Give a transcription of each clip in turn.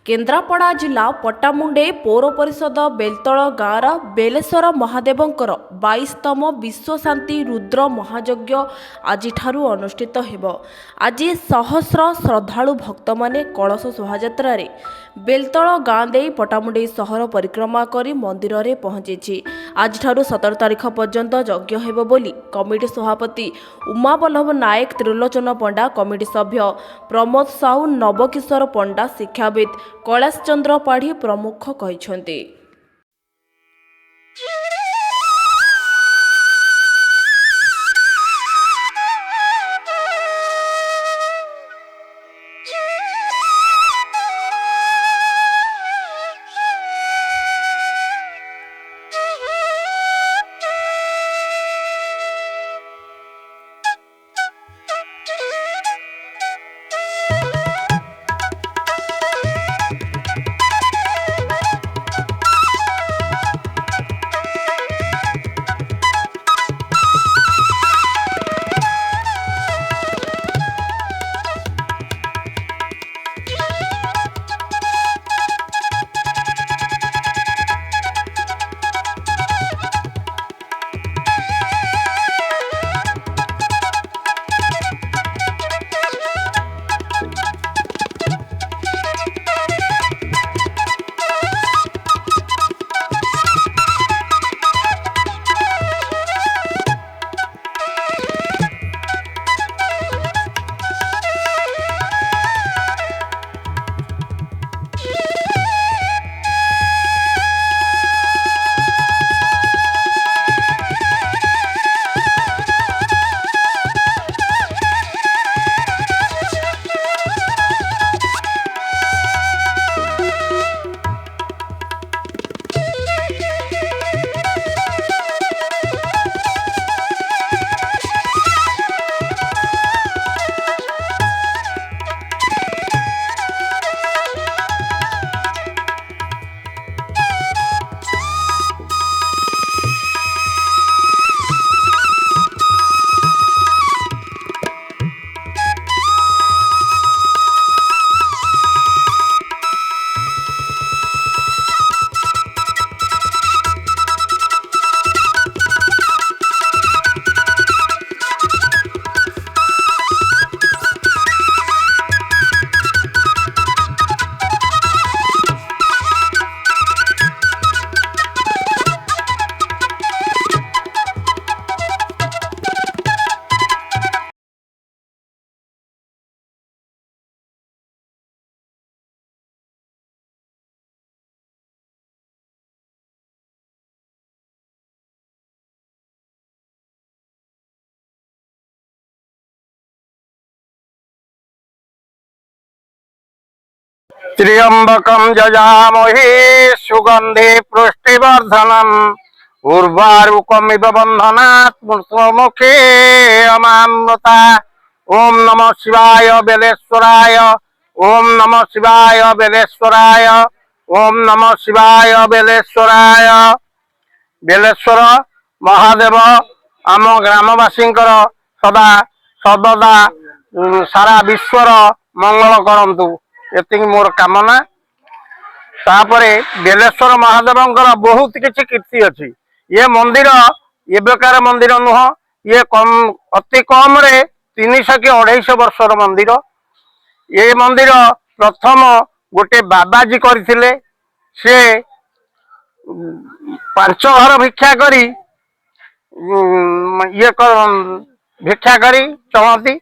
केन्द्रापड़ा जिला पट्टामुंडे पौर परिषद बेलतल गाँवर बेलेश्वर महादेवंकर 22तम विश्व शांति रुद्र महायज्ञ आज अनुष्ठित हेब। आज सहस्र श्रद्धालु भक्त माने कलश शोभायात्रा बेलतल गाँ दे पट्टामुंडे सहर परिक्रमा कर मंदिर में पहुंची। आज 17 तारीख पर्यंत यज्ञ हेब बोली कमिटी सभापति उमावल्लभ नायक, त्रिलोचन पंडा, कमिटी सभ्य प्रमोद साहू, नवकिशोर पंडा, शिक्षाविद कैलाश चंद्र पाढ़ी प्रमुख कहते। त्र्यंबकं जजामहे सुगंधे पुष्टिवर्धनम् उर्वारुकमिव बन्धनात् मृत्युमुखे अमामृता। ओम नमः शिवाय बेलेश्वराय, ओम नमः शिवाय बेलेश्वराय, ओम नमः शिवाय बेलेश्वराय। बेलेश्वर महादेव आम ग्रामवासी सदा सर्वदा सारा विश्वर मंगल करंतु, एतिक मोर कामना। तापरे बेलेश्वर महादेवंकर बहुत किछि कीर्ति अछि। ये मंदिर एबेकार मंदिर नुह, ये कम अति कम रे 300 कि 250 वर्षर मंदिर। ये मंदिर प्रथम गोटे बाबाजी करथिले, से 5 घर भिक्षा करी ये भिक्षा करी चलती।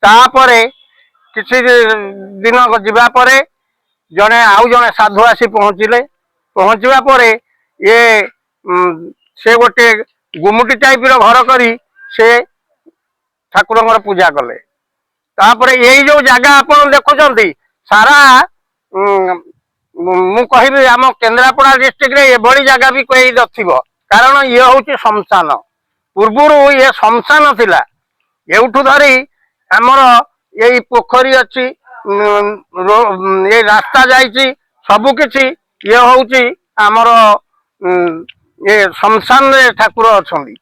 तापरे किसी दिन जीवा परे जने आउ जने साधु आसी पहुँचिले। पहुँचवा परे ये से गोटे गुमुटी टाइप रो घर करी से ठाकुर पूजा कले। तापरे यही जो जगह आपण देखुचंती सारा मु कहबी आम केन्द्रापड़ा डिस्ट्रिक्ट रे एभली जगह भी कोई नथिबो, कारण ये होची शमशान। पूर्वरु ये शमशान थिला। एउठु धरी हमर यही पोखरी अच्छी, ये रास्ता जाइची, सबु किछि ये होची हमर ये शमशान रे ठाकुर अछंदी।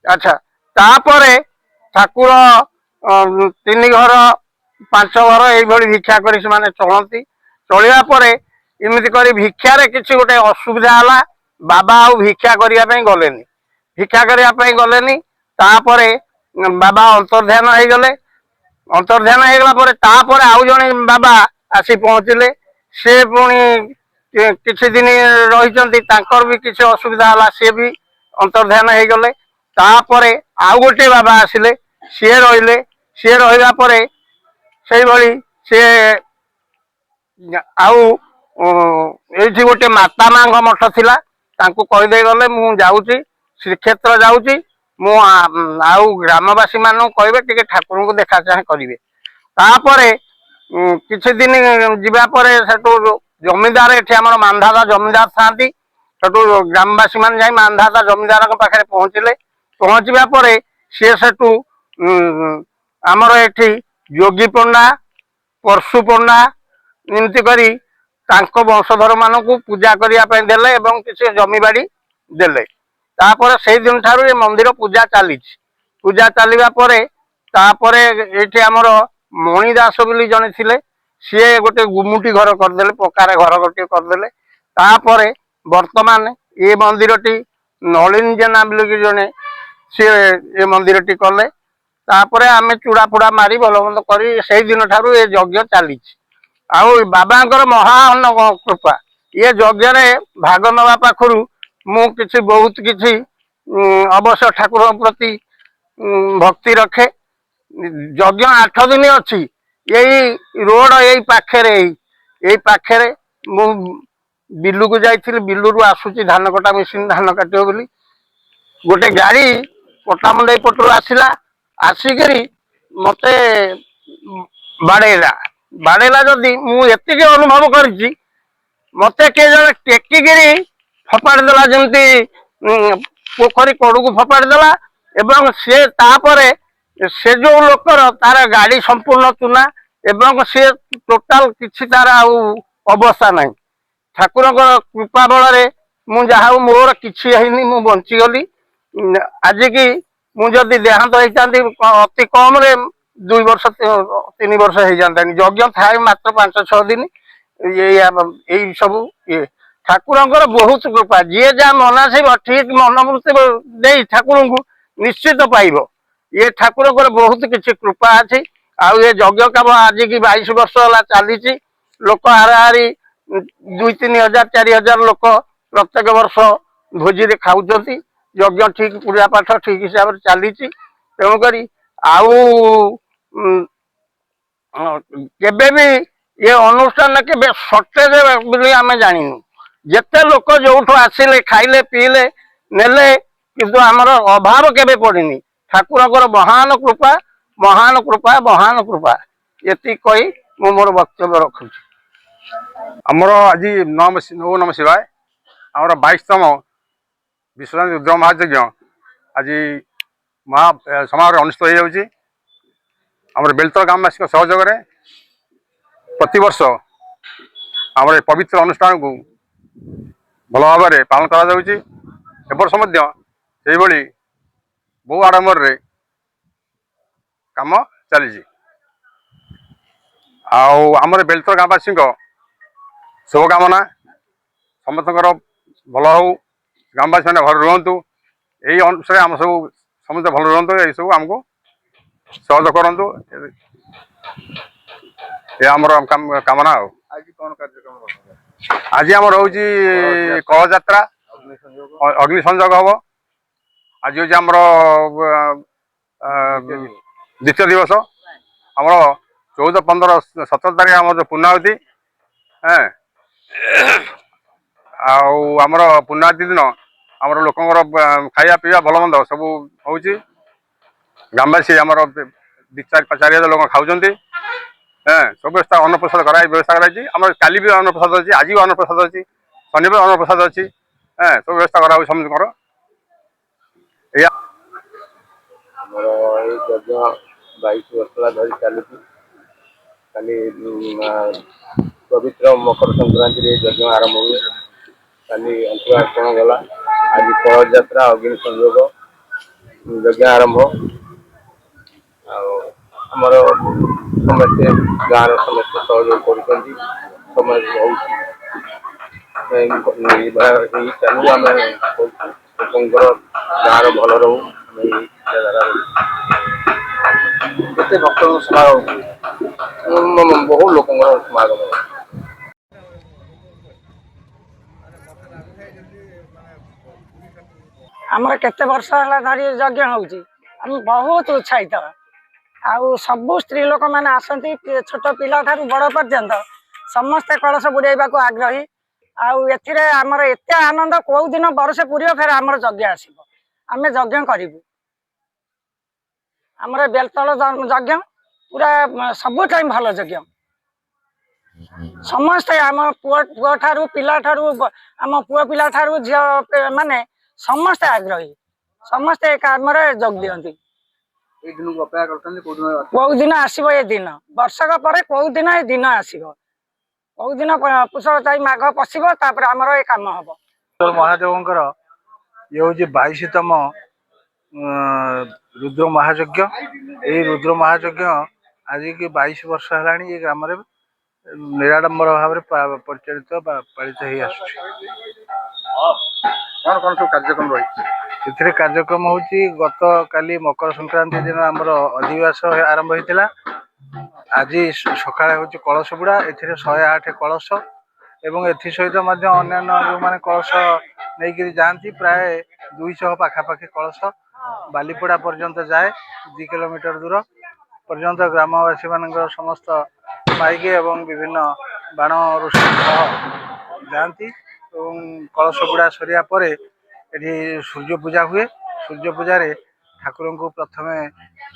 अच्छा, तापरे ठाकुर 3 घर 5 घर यही भिक्षा करी से माने चलती। ଚଳିବା ପରେ ଏମିତି କରି ଭିକ୍ଷାରେ କିଛି ଗୋଟେ ଅସୁବିଧା ହେଲା। ବାବା ଆଉ ଭିକ୍ଷା କରିବା ପାଇଁ ଗଲେନି, ଭିକ୍ଷା କରିବା ପାଇଁ ଗଲେନି। ତାପରେ ବାବା ଅନ୍ତର୍ଧ୍ୟାନ ହେଇଗଲେ। ଅନ୍ତର୍ଧ୍ୟାନ ହେଇଗଲା ପରେ ତାପରେ ଆଉ ଜଣେ ବାବା ଆସି ପହଞ୍ଚିଲେ। ସେ ପୁଣି କିଛି ଦିନ ରହିଛନ୍ତି, ତାଙ୍କର ବି କିଛି ଅସୁବିଧା ହେଲା, ସିଏ ବି ଅନ୍ତର୍ଧ୍ୟାନ ହେଇଗଲେ। ତାପରେ ଆଉ ଗୋଟେ ବାବା ଆସିଲେ, ସିଏ ରହିଲେ। ସିଏ ରହିବା ପରେ ସେଇଭଳି ସିଏ ଆଉ ଏଇଠି ଗୋଟେ ମାତା ମାଙ୍କ ମଠ ଥିଲା, ତାଙ୍କୁ କହିଦେଇ ଗଲେ ମୁଁ ଯାଉଛି ଶ୍ରୀକ୍ଷେତ୍ର ଯାଉଛି, ମୁଁ ଆଉ ଗ୍ରାମବାସୀ ମାନଙ୍କୁ କହିବେ ଟିକେ ଠାକୁରଙ୍କୁ ଦେଖା ଚାହାଁ କରିବେ। ତାପରେ କିଛି ଦିନ ଯିବା ପରେ ସେଠୁ ଜମିଦାର, ଏଠି ଆମର ମାନ୍ଧାତା ଜମିଦାର ଥାଆନ୍ତି, ସେଠୁ ଗ୍ରାମବାସୀ ମାନେ ଯାଇ ମାନ୍ଧାତା ଜମିଦାରଙ୍କ ପାଖରେ ପହଞ୍ଚିଲେ। ପହଞ୍ଚିବା ପରେ ସିଏ ସେଠୁ ଆମର ଏଠି ଯୋଗୀ ପଣ୍ଡା, ପରଶୁ ପଣ୍ଡା ଏମିତି କରି ତାଙ୍କ ବଂଶଧର ମାନଙ୍କୁ ପୂଜା କରିବା ପାଇଁ ଦେଲେ ଏବଂ କିଛି ଜମିବାଡି ଦେଲେ। ତାପରେ ସେଇ ଦିନ ଠାରୁ ଏ ମନ୍ଦିର ପୂଜା ଚାଲିଛି। ପୂଜା ଚାଲିବା ପରେ ତାପରେ ଏଇଠି ଆମର ମଣି ଦାସ ବୋଲି ଜଣେ ଥିଲେ, ସିଏ ଗୋଟେ ଗୁମୁଟି ଘର କରିଦେଲେ, ପକ୍କାରେ ଘର ଗୋଟିଏ କରିଦେଲେ। ତାପରେ ବର୍ତ୍ତମାନ ଏ ମନ୍ଦିରଟି ନଳିନ ଜେନା ବୋଲି ଜଣେ, ସିଏ ଏ ମନ୍ଦିରଟି କଲେ। ତାପରେ ଆମେ ଚୂଡା ଫୁଡା ମାରି ଭଲ ମନ୍ଦ କରି ସେଇ ଦିନ ଠାରୁ ଏ ଯଜ୍ଞ ଚାଲିଛି। ଆଉ ବାବାଙ୍କର ମହାନ କୃପା, ଇଏ ଯଜ୍ଞରେ ଭାଗ ନେବା ପାଖରୁ ମୁଁ କିଛି ବହୁତ କିଛି ଅବଶ୍ୟ ଠାକୁରଙ୍କ ପ୍ରତି ଭକ୍ତି ରଖେ। ଯଜ୍ଞ 8 ଦିନ ଅଛି। ଏଇ ରୋଡ ଏଇ ପାଖରେ, ଏଇ ପାଖରେ ମୁଁ ବିଲୁକୁ ଯାଇଥିଲି, ବିଲୁରୁ ଆସୁଛି ଧାନ କଟା ମେସିନ ଧାନ କାଟିବ ବୋଲି, ଗୋଟେ ଗାଡି ପଟାମୁଣ୍ଡେଇ ପଟରୁ ଆସିଲା। ଆସିକିରି ମତେ ବାଡେଇଲା। ବାଡେଇଲା ଯଦି ମୁଁ ଏତିକି ଅନୁଭବ କରିଛି, ମତେ କିଏ ଜଣେ ଟେକିକିରି ଫୋପାଡ଼ି ଦେଲା, ଯେମିତି ପୋଖରୀ କଡୁକୁ ଫୋପାଡ଼ି ଦେଲା। ଏବଂ ସେ ତାପରେ ସେ ଯୋଉ ଲୋକର ତାର ଗାଡି ସମ୍ପୂର୍ଣ୍ଣ ଚୂନା, ଏବଂ ସେ ଟୋଟାଲ କିଛି ତାର ଆଉ ଅବସ୍ଥା ନାହିଁ। ଠାକୁରଙ୍କର କୃପା ବଳରେ ମୁଁ ଯାହା ହଉ ମୋର କିଛି ହେଇନି, ମୁଁ ବଞ୍ଚିଗଲି। ଆଜିକି ମୁଁ ଯଦି ଦେହାନ୍ତ ହେଇଥାନ୍ତି ଅତି କମରେ 2 ବର୍ଷ 3 ବର୍ଷ ହେଇଯାନ୍ତାନି। ଯଜ୍ଞ ଥାଏ ମାତ୍ର 5-6 ଦିନ। ଏଇ ସବୁ ଇଏ ଠାକୁରଙ୍କର ବହୁତ କୃପା। ଯିଏ ଯାହା ମନାସିବ ଠିକ ମନୋବୃତ୍ତି ଦେଇ ଠାକୁରଙ୍କୁ ନିଶ୍ଚିତ ପାଇବ। ଏ ଠାକୁରଙ୍କର ବହୁତ କିଛି କୃପା ଅଛି। ଆଉ ଏ ଯଜ୍ଞ କାମ ଆଜିକି 22 ବର୍ଷ ହେଲା ଚାଲିଛି। ଲୋକ ହାରାହାରି 2-3 ହଜାର 4 ହଜାର ଲୋକ ପ୍ରତ୍ୟେକ ବର୍ଷ ଭୋଜିରେ ଖାଉଛନ୍ତି। ଯଜ୍ଞ ଠିକ ପୂଜା ପାଠ ଠିକ ହିସାବରେ ଚାଲିଛି। ତେଣୁକରି ଆଉ କେବେ ବି ଏ ଅନୁଷ୍ଠାନ କେବେ ସର୍ଟେଜ ବୋଲି ଆମେ ଜାଣିନୁ। ଯେତେ ଲୋକ ଯୋଉଠୁ ଆସିଲେ ଖାଇଲେ ପିଇଲେ ନେଲେ, କିନ୍ତୁ ଆମର ଅଭାବ କେବେ ପଡିନି। ଠାକୁରଙ୍କର ମହାନ କୃପା, ମହାନ କୃପା, ମହାନ କୃପା। ଏତିକି କହି ମୁଁ ମୋର ବକ୍ତବ୍ୟ ରଖୁଛି। ଆମର ଆଜି ନମ ଶିବାୟ। ଆମର 22ତମ ବିଶ୍ୱନାଥ ରୁଦ୍ର ମହାଯଜ୍ଞ ଆଜି ସମାରୋହରେ ଅନୁଷ୍ଠିତ ହୋଇଯାଉଛି। ଆମର ବେଲତଳ ଗ୍ରାମବାସୀଙ୍କ ସହଯୋଗରେ ପ୍ରତିବର୍ଷ ଆମର ଏ ପବିତ୍ର ଅନୁଷ୍ଠାନକୁ ଭଲ ଭାବରେ ପାଳନ କରାଯାଉଛି। ଏବର୍ଷ ମଧ୍ୟ ସେଇଭଳି ବହୁ ଆଡମ୍ବରରେ କାମ ଚାଲିଛି। ଆଉ ଆମର ବେଲତଳ ଗ୍ରାମବାସୀଙ୍କ ଶୁଭକାମନା, ସମସ୍ତଙ୍କର ଭଲ ହଉ, ଗ୍ରାମବାସୀ ମାନେ ଭଲ ରୁହନ୍ତୁ, ଏଇ ଅନୁସାରେ ଆମ ସବୁ ସମସ୍ତେ ଭଲ ରୁହନ୍ତୁ, ଏଇସବୁ ଆମକୁ ସହଯୋଗ କରନ୍ତୁ। ଏ ଆମର କାମନା। ଆଉ ଆଜି କଣ କାର୍ଯ୍ୟକ୍ରମ? ଆଜି ଆମର ହଉଛି କଳସ ଯାତ୍ରା, ଅଗ୍ନି ସଂଯୋଗ ହବ। ଆଜି ହଉଛି ଆମର ଦ୍ୱିତୀୟ ଦିବସ। ଆମର 14, 15, 17 ତାରିଖ ଆମର ପୂର୍ଣ୍ଣାହୁତି। ଆଉ ଆମର ପୂର୍ଣ୍ଣାହୁତି ଦିନ ଆମର ଲୋକଙ୍କର ଖାଇବା ପିଇବା ଭଲ ମନ୍ଦ ସବୁ ହଉଛି। ଗ୍ରାମବାସୀ ଆମର 2-4 ହଜାର ଲୋକ ଖାଉଛନ୍ତି। ସବୁ ବ୍ୟବସ୍ଥା ଅନ୍ନପ୍ରସାଦ ବ୍ୟବସ୍ଥା କରାଯାଇଛି। ଆମର କାଲି ବି ଅନ୍ନପ୍ରସାଦ ଅଛି, ଆଜି ବି ଅନ୍ନପ୍ରସାଦ ଅଛି, ଶନିବାର ଅନ୍ନପ୍ରସାଦ ଅଛି। ସବୁ ବ୍ୟବସ୍ଥା କରାହଉଛି ସମସ୍ତଙ୍କର। ଏଇଆ ଆମର ଏଇ ଯଜ୍ଞ 22 ବର୍ଷ ହେଲା ଧରି ଚାଲିଛି। କାଲି ପବିତ୍ର ମକର ସଂକ୍ରାନ୍ତିରେ ଯଜ୍ଞ ଆରମ୍ଭ ହୁଏ। କାଲି ଅଂଶୁଘାତଣ ଗଲା। ଆଜି କଳସ ଯାତ୍ରା, ଅଗ୍ନି ସଂଯୋଗ, ଯଜ୍ଞ ଆରମ୍ଭ। ଆଉ ଆମର ସମସ୍ତେ ଗାଁର ସମସ୍ତେ ସହଯୋଗ କରୁଛନ୍ତି। समय होउछि এই ଚାଲୁ ଆମେ ଲୋକଙ୍କର ଗାଁର ଭଲ ରହୁ ଆମେ ଏଇ ଜାଗାରେ କେତେ ଭକ୍ତଙ୍କ ସମାଗମ ବହୁ ଲୋକଙ୍କର ସମାଗମ ଆମର କେତେ ବର୍ଷ ହେଲା ଧରି ଯଜ୍ଞ ହଉଛି ଆମେ ବହୁତ ଉତ୍ସାହିତ ଆଉ ସବୁ ସ୍ତ୍ରୀ ଲୋକମାନେ ଆସନ୍ତି ଛୋଟ ପିଲା ଠାରୁ ବଡ଼ ପର୍ଯ୍ୟନ୍ତ ସମସ୍ତେ କଳସ ବୁଡ଼େଇବାକୁ ଆଗ୍ରହୀ ଆଉ ଏଥିରେ ଆମର ଏତେ ଆନନ୍ଦ କୋଉ ଦିନ ବର୍ଷେ ପୁରିବ ଫେର ଆମର ଯଜ୍ଞ ଆସିବ ଆମେ ଯଜ୍ଞ କରିବୁ ଆମର ବେଲତଳ ଯଜ୍ଞ ପୁରା ସବୁ ଟାଇମ୍ ଭଲ ଯଜ୍ଞ ସମସ୍ତେ ଆମ ପୁଅ ଠାରୁ ପିଲା ଠାରୁ ଆମ ପୁଅ ପିଲା ଠାରୁ ଝିଅ ମାନେ ସମସ୍ତେ ଆଗ୍ରହୀ ସମସ୍ତେ ଏ କାମରେ ଯୋଗ ଦିଅନ୍ତି କୋଉ ଦିନ ଆସିବ ଏ ଦିନ ବର୍ଷକ ପରେ କୋଉ ଦିନ ଏ ଦିନ ଆସିବ କୋଉ ଦିନ ପୁଷ ଯାଇ ମାଘ ପଶିବ ତାପରେ ଆମର ଏ କାମ ହବ ମହାଦେବଙ୍କର ଇଏ ହଉଛି 22ତମ ରୁଦ୍ର ମହାଯଜ୍ଞ। ଏଇ ରୁଦ୍ର ମହାଯଜ୍ଞ ଆଜିକି 22 ବର୍ଷ ହେଲାଣି ଏ ଗ୍ରାମରେ ନିରାଡମ୍ବର ଭାବରେ ପରିଚାଳିତ ବା ପାଳିତ ହେଇ ଆସୁଛି। କଣ କଣ ସବୁ କାର୍ଯ୍ୟକ୍ରମ ରହିଛି? ଏଥିରେ କାର୍ଯ୍ୟକ୍ରମ ହଉଛି ଗତକାଲି ମକର ସଂକ୍ରାନ୍ତି ଦିନ ଆମର ଅଧିବାସ ଆରମ୍ଭ ହେଇଥିଲା। ଆଜି ସକାଳେ ହଉଛି କଳସ ବୁଡ଼ା ଏଥିରେ 108 କଳସ ଏବଂ ଏଥି ସହିତ ମଧ୍ୟ ଅନ୍ୟାନ୍ୟ ଯେଉଁମାନେ କଳସ ନେଇକିରି ଯାଆନ୍ତି ପ୍ରାୟ 200 ପାଖାପାଖି କଳସ ବାଲିପଡ଼ା ପର୍ଯ୍ୟନ୍ତ ଯାଏ 2 କିଲୋମିଟର ଦୂର ପର୍ଯ୍ୟନ୍ତ ଗ୍ରାମବାସୀ ମାନଙ୍କର ସମସ୍ତ ମାଇକ ଏବଂ ବିଭିନ୍ନ ବାଣ ରୋଷେଇ ସହ ଯାଆନ୍ତି ଏବଂ କଳସ ବୁଡ଼ା ସରିବା ପରେ ଏଠି ସୂର୍ଯ୍ୟ ପୂଜା ହୁଏ। ସୂର୍ଯ୍ୟ ପୂଜାରେ ଠାକୁରଙ୍କୁ ପ୍ରଥମେ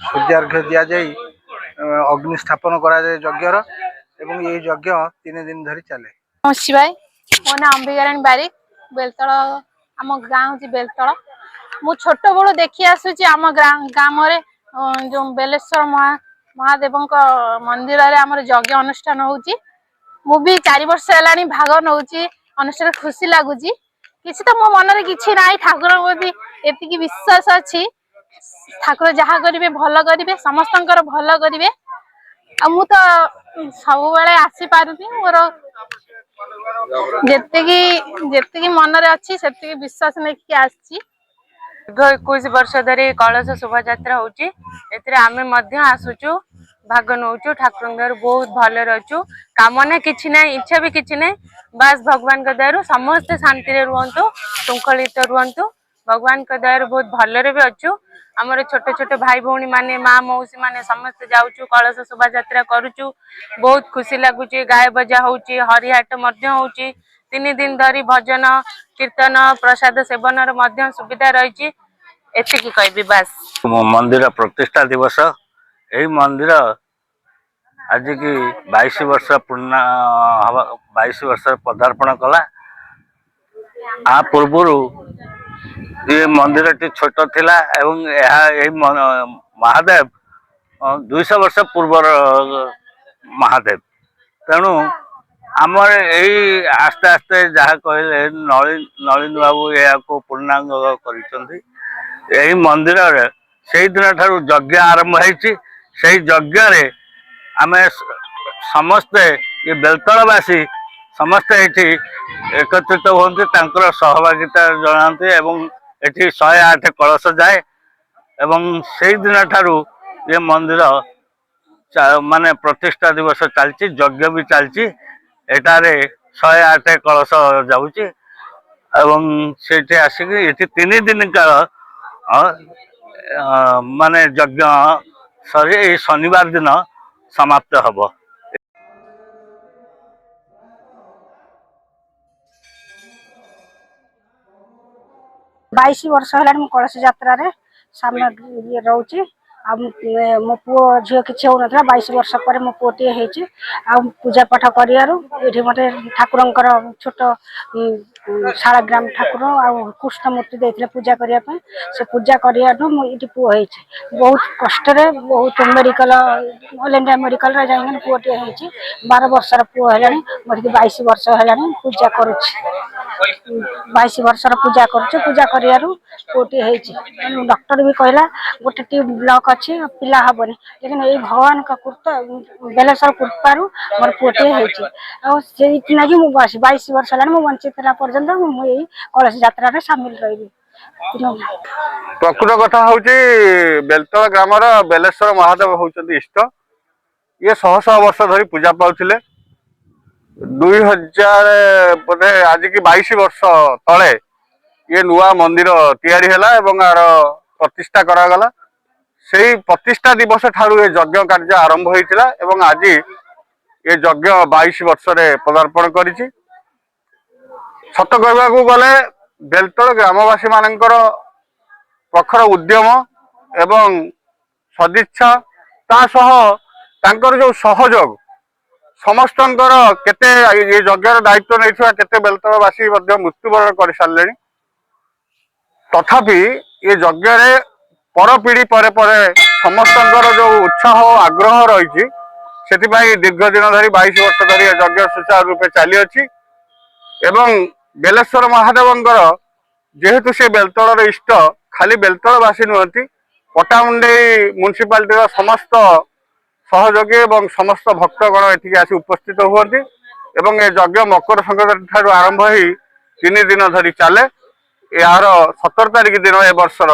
ସୂର୍ଯ୍ୟାର୍ଘ୍ୟ ଦିଆଯାଇ ଅଗ୍ନି ସ୍ଥାପନ କରାଯାଏ ଯଜ୍ଞର ଏବଂ ଏହି ଯଜ୍ଞ 3 ଦିନ ଧରି ଚାଲେ। ନମସ୍କାର, ମୋ ନାଁ ଅମ୍ବିକାରାଣୀ ବାରିକ। ବେଲତଳ ଆମ ଗାଁ ହଉଛି ବେଲତଳ। ମୁଁ ଛୋଟ ବେଳୁ ଦେଖି ଆସୁଛି ଆମ ଗ୍ରାମରେ ଯୋଉ ବେଲେଶ୍ୱର ମହାଦେବଙ୍କ ମନ୍ଦିରରେ ଆମର ଯଜ୍ଞ ଅନୁଷ୍ଠାନ ହଉଛି। ମୁଁ ବି 4 ବର୍ଷ ହେଲାଣି ଭାଗ ନଉଛି ଅନୁଷ୍ଠାନ ଖୁସି ଲାଗୁଛି। କିଛି ତ ମୋ ମନରେ କିଛି ନାହିଁ ଠାକୁରଙ୍କ ପ୍ରତି ଏତିକି ବିଶ୍ୱାସ ଅଛି ଠାକୁର ଯାହା କରିବେ ଭଲ କରିବେ ସମସ୍ତଙ୍କର ଭଲ କରିବେ। ଆଉ ମୁଁ ତ ସବୁବେଳେ ଆସିପାରୁନି ମୋର ଯେତିକି ମନରେ ଅଛି ସେତିକି ବିଶ୍ୱାସ ନେଇକି ଆସିଛି। ଦୀର୍ଘ 21 ବର୍ଷ ଧରି କଳସ ଶୋଭାଯାତ୍ରା ହଉଛି ଏଥିରେ ଆମେ ମଧ୍ୟ ଆସୁଛୁ ଭାଗ ନଉଛୁ ଠାକୁରଙ୍କର ବହୁତ ଭଲରେ ଅଛୁ କାମନା କିଛି ନାହିଁ ଇଚ୍ଛା ବି କିଛି ନାହିଁ ବାସ୍ ଭଗବାନଙ୍କ ଦୟାରୁ ସମସ୍ତେ ଶାନ୍ତିରେ ରୁହନ୍ତୁ ଶୃଙ୍ଖଳିତ ରୁହନ୍ତୁ ଭଗବାନଙ୍କ ଦୟାରୁ ବହୁତ ଭଲରେ ବି ଅଛୁ। ଆମର ଛୋଟ ଛୋଟ ଭାଇ ଭଉଣୀ ମାନେ ମା ମଉସୀ ମାନେ ସମସ୍ତେ ଯାଉଛୁ କଳସ ଶୋଭାଯାତ୍ରା କରୁଛୁ ବହୁତ ଖୁସି ଲାଗୁଛି। ଗାଏ ବଜା ହଉଛି ହରିହାଟ ମଧ୍ୟ ହଉଛି 3 ଦିନ ଧରି ଭଜନ କୀର୍ତ୍ତନ ପ୍ରସାଦ ସେବନର ମଧ୍ୟ ସୁବିଧା ରହିଛି। ଏତିକି କହିବି ବାସ୍। ମନ୍ଦିର ପ୍ରତିଷ୍ଠା ଦିବସ ଏହି ମନ୍ଦିର ଆଜିକି 22 ବର୍ଷ ପୂର୍ଣ୍ଣ ହବା 22 ବର୍ଷର ପଦାର୍ପଣ କଲା। ଆ ପୂର୍ବରୁ ଏ ମନ୍ଦିରଟି ଛୋଟ ଥିଲା ଏବଂ ଏହି ମହାଦେବ 200 ବର୍ଷ ପୂର୍ବର ମହାଦେବ। ତେଣୁ ଆମର ଏଇ ଆସ୍ତେ ଆସ୍ତେ ଯାହା କହିଲେ ନଳିନ ବାବୁ ଏହାକୁ ପୂର୍ଣ୍ଣାଙ୍ଗ କରିଛନ୍ତି। ଏହି ମନ୍ଦିରରେ ସେଇଦିନ ଠାରୁ ଯଜ୍ଞ ଆରମ୍ଭ ହେଇଛି। ସେଇ ଯଜ୍ଞରେ ଆମେ ସମସ୍ତେ ଏ ବେଲତଳବାସୀ ସମସ୍ତେ ଏଠି ଏକତ୍ରିତ ହୁଅନ୍ତି ତାଙ୍କର ସହଭାଗିତା ଜଣାନ୍ତି ଏବଂ ଏଠି 108 କଳସ ଯାଏ ଏବଂ ସେଇଦିନ ଠାରୁ ଏ ମନ୍ଦିର ମାନେ ପ୍ରତିଷ୍ଠା ଦିବସ ଚାଲିଛି ଯଜ୍ଞ ବି ଚାଲିଛି। ଏଠାରେ 108 କଳସ ଯାଉଛି ଏବଂ ସେଇଠି ଆସିକି ଏଠି 3 ଦିନ କାଳ ମାନେ ଯଜ୍ଞ ସରି ଏଇ ଶନିବାର ଦିନ ସମାପ୍ତ ହବ। 22 ବର୍ଷ ହେଲାଣି ମୁଁ କଳସ ଯାତ୍ରାରେ ସାମଗ୍ରୀ ରହୁଛି ଆଉ ମୋ ପୁଅ ଝିଅ କିଛି ହଉନଥିଲା 22 ବର୍ଷ ପରେ ମୋ ପୁଅଟିଏ ହେଇଛି ଆଉ ପୂଜା ପାଠ କରିବାରୁ ଏଠି ମୋତେ ଠାକୁରଙ୍କର ଛୋଟ ଶାଳଗ୍ରାମ ଠାକୁର ଆଉ କୃଷ୍ଣ ମୂର୍ତ୍ତି ଦେଇଥିଲେ ପୂଜା କରିବା ପାଇଁ ସେ ପୂଜା କରିବାଠୁ ମୁଁ ଏଠି ପୁଅ ହେଇଛି। ବହୁତ କଷ୍ଟରେ ବହୁତ ମେଡ଼ିକାଲ ଅଲ୍ ଇଣ୍ଡିଆ ମେଡ଼ିକାଲରେ ଯାଇକିନି ପୁଅଟିଏ ହେଇଛି 12 ବର୍ଷର ପୁଅ ହେଲାଣି ମୋର 22 ବର୍ଷ ହେଲାଣି ପୂଜା କରୁଛି। 22 ବର୍ଷର ପୂଜା କରୁଛୁ ପୂଜା କରିବାରୁ ପୁଅଟିଏ ହେଇଛି ଡକ୍ଟର ବି କହିଲା ଗୋଟେ ଟ୍ୟୁବ୍ ବ୍ଲକ୍ ଅଛି ପିଲା ହବନି ଲେକିନ ଏଇ ଭଗବାନଙ୍କ ବେଲେଶ୍ୱର କୃପାରୁ ମୋର ପୁଅଟିଏ ହେଇଛି ଆଉ ସେଇଥିଲାଗି ମୁଁ 22 ବର୍ଷ ହେଲାଣି ମୁଁ ବଞ୍ଚିଥିଲା ପର୍ଯ୍ୟନ୍ତ ମୁଁ ଏଇ କଳସ ଯାତ୍ରାରେ ସାମିଲ ରହିବି। ପ୍ରକୃତ କଥା ହଉଛି ବେଲତଳ ଗ୍ରାମର ବେଲେଶ୍ୱର ମହାଦେବ ହଉଛନ୍ତି ଇଷ୍ଟ। ଇଏ ଶହ ଶହ ବର୍ଷ ଧରି ପୂଜା ପାଉଥିଲେ। 2000 ବୋଧେ ଆଜିକି 22 ବର୍ଷ ତଳେ ଇଏ ନୂଆ ମନ୍ଦିର ତିଆରି ହେଲା ଏବଂ ଆର ପ୍ରତିଷ୍ଠା କରାଗଲା। ସେଇ ପ୍ରତିଷ୍ଠା ଦିବସ ଠାରୁ ଏ ଯଜ୍ଞ କାର୍ଯ୍ୟ ଆରମ୍ଭ ହୋଇଥିଲା ଏବଂ ଆଜି ଏ ଯଜ୍ଞ 22 ବର୍ଷରେ ପଦାର୍ପଣ କରିଛି। ସତ କହିବାକୁ ଗଲେ ବେଲତଳ ଗ୍ରାମବାସୀ ମାନଙ୍କର ପ୍ରଖର ଉଦ୍ୟମ ଏବଂ ସଦିଚ୍ଛା ତା ସହ ତାଙ୍କର ଯୋଉ ସହଯୋଗ ସମସ୍ତଙ୍କର କେତେ ଏ ଯଜ୍ଞର ଦାୟିତ୍ୱ ନେଇଥିବା କେତେ ବେଲତଳବାସୀ ମଧ୍ୟ ମୃତ୍ୟୁବରଣ କରିସାରିଲେଣି। ତଥାପି ଏ ଯଜ୍ଞରେ ପରପିଢ଼ି ପରେ ପରେ ସମସ୍ତଙ୍କର ଯୋଉ ଉତ୍ସାହ ଓ ଆଗ୍ରହ ରହିଛି ସେଥିପାଇଁ ଦୀର୍ଘ ଦିନ ଧରି 22 ବର୍ଷ ଧରି ଏ ଯଜ୍ଞ ସୁଚାରୁ ରୂପେ ଚାଲିଅଛି ଏବଂ ବେଲେଶ୍ୱର ମହାଦେବଙ୍କର ଯେହେତୁ ସେ ବେଲତଳର ଇଷ୍ଟ ଖାଲି ବେଲତଳବାସୀ ନୁହନ୍ତି ପଟ୍ଟାମୁଣ୍ଡେଇ ମ୍ୟୁନିସିପାଲିଟିର ସମସ୍ତ ସହଯୋଗୀ ଏବଂ ସମସ୍ତ ଭକ୍ତଗଣ ଏଠିକି ଆସି ଉପସ୍ଥିତ ହୁଅନ୍ତି ଏବଂ ଏ ଯଜ୍ଞ ମକର ସଂକ୍ରାନ୍ତି ଠାରୁ ଆରମ୍ଭ ହୋଇ 3 ଦିନ ଧରି ଚାଲେ। ଏହାର 17 ତାରିଖ ଦିନ ଏ ବର୍ଷର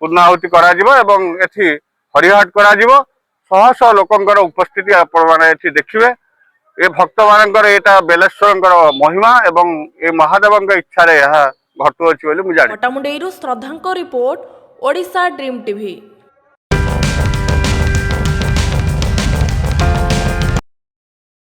ପୂର୍ଣ୍ଣାହୁତି କରାଯିବ ଏବଂ ଏଠି ହରିହାଟ କରାଯିବ। ଶହ ଶହ ଲୋକଙ୍କର ଉପସ୍ଥିତି ଆପଣମାନେ ଏଠି ଦେଖିବେ। ଏ ଭକ୍ତ ମାନଙ୍କର ଏଇଟା ବେଲେଶ୍ୱରଙ୍କର ମହିମା ଏବଂ ଏ ମହାଦେବଙ୍କ ଇଚ୍ଛାରେ ଏହା ଘଟୁଅଛି ବୋଲି ମୁଁ ଜାଣିଛି। ପଟ୍ଟାମୁଣ୍ଡେଇରୁ ଶ୍ରଦ୍ଧାଙ୍କ ରିପୋର୍ଟ, ଓଡ଼ିଶା ଡ୍ରିମ୍ ଟିଭି।